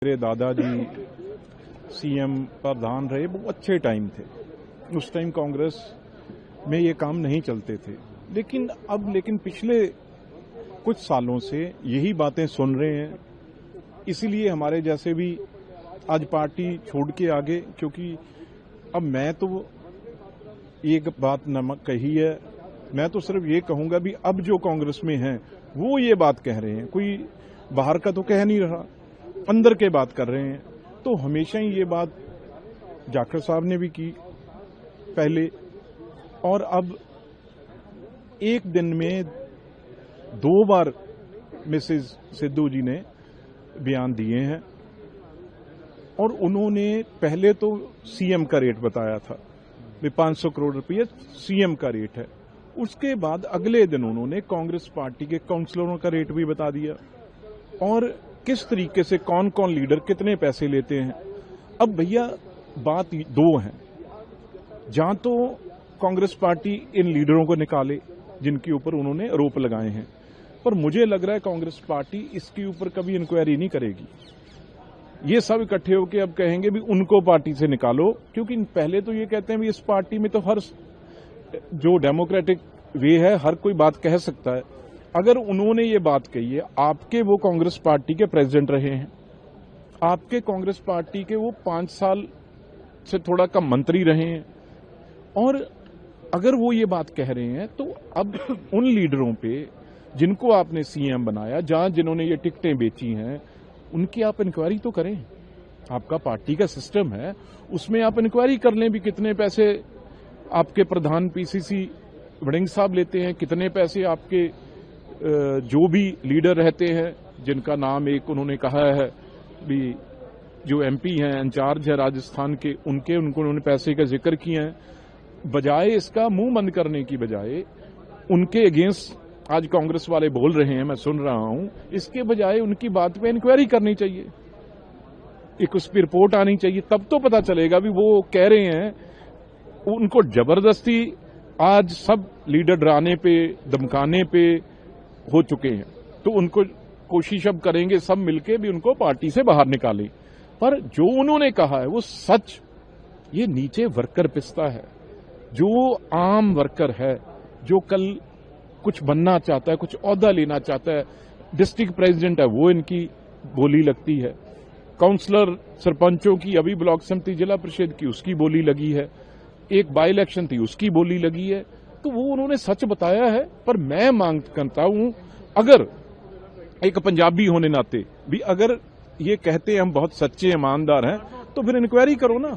मेरे दादाजी सीएम प्रधान रहे, वो अच्छे टाइम थे। उस टाइम कांग्रेस में ये काम नहीं चलते थे, लेकिन पिछले कुछ सालों से यही बातें सुन रहे हैं। इसीलिए हमारे जैसे भी आज पार्टी छोड़ के आगे, क्योंकि अब मैं तो एक बात नमक कही है, मैं तो सिर्फ ये कहूंगा भी अब जो कांग्रेस में हैं वो ये बात कह रहे हैं, कोई बाहर का तो कह नहीं रहा, अंदर के बात कर रहे हैं। तो हमेशा ही ये बात जाखड़ साहब ने भी की पहले, और अब एक दिन में 2 बार मिसेज सिद्धू जी ने बयान दिए हैं। और उन्होंने पहले तो सीएम का रेट बताया था, 500 करोड़ रुपये सीएम का रेट है। उसके बाद अगले दिन उन्होंने कांग्रेस पार्टी के काउंसलरों का रेट भी बता दिया, और किस तरीके से कौन कौन लीडर कितने पैसे लेते हैं। अब भैया बात 2 है, जहां तो कांग्रेस पार्टी इन लीडरों को निकाले जिनके ऊपर उन्होंने आरोप लगाए हैं, पर मुझे लग रहा है कांग्रेस पार्टी इसके ऊपर कभी इंक्वायरी नहीं करेगी। ये सब इकट्ठे होकर अब कहेंगे भी उनको पार्टी से निकालो, क्योंकि पहले तो ये कहते हैं भी इस पार्टी में तो हर जो डेमोक्रेटिक वे है हर कोई बात कह सकता है। अगर उन्होंने ये बात कही है, आपके वो कांग्रेस पार्टी के प्रेसिडेंट रहे हैं, आपके कांग्रेस पार्टी के वो 5 साल से थोड़ा कम मंत्री रहे हैं, और अगर वो ये बात कह रहे हैं तो अब उन लीडरों पे जिनको आपने सीएम बनाया, जहां जिन्होंने ये टिकटें बेची हैं, उनकी आप इंक्वायरी तो करें। आपका पार्टी का सिस्टम है, उसमें आप इंक्वायरी कर लें भी कितने पैसे आपके प्रधान पीसीसी वड़िंग साहब लेते हैं, कितने पैसे आपके जो भी लीडर रहते हैं जिनका नाम एक उन्होंने कहा है भी जो एमपी हैं, इंचार्ज है राजस्थान के, उनको उन्होंने पैसे का जिक्र किया है। बजाय इसका मुंह बंद करने की बजाय उनके अगेंस्ट आज कांग्रेस वाले बोल रहे हैं, मैं सुन रहा हूं, इसके बजाय उनकी बात पे इंक्वायरी करनी चाहिए, एक उस पर रिपोर्ट आनी चाहिए, तब तो पता चलेगा भी वो कह रहे हैं। उनको जबरदस्ती आज सब लीडर डराने पे धमकाने पे हो चुके हैं, तो उनको कोशिश अब करेंगे सब मिलके भी उनको पार्टी से बाहर निकालें। पर जो उन्होंने कहा है वो सच, ये नीचे वर्कर पिसता है, जो आम वर्कर है, जो कल कुछ बनना चाहता है, कुछ ओहदा लेना चाहता है, डिस्ट्रिक्ट प्रेसिडेंट है, वो इनकी बोली लगती है, काउंसलर सरपंचों की अभी ब्लॉक समिति जिला परिषद की उसकी बोली लगी है, एक बाई इलेक्शन थी उसकी बोली लगी है। तो वो उन्होंने सच बताया है। पर मैं मांग करता हूं, अगर एक पंजाबी होने नाते भी अगर ये कहते हैं हम बहुत सच्चे ईमानदार हैं, तो फिर इंक्वायरी करो ना।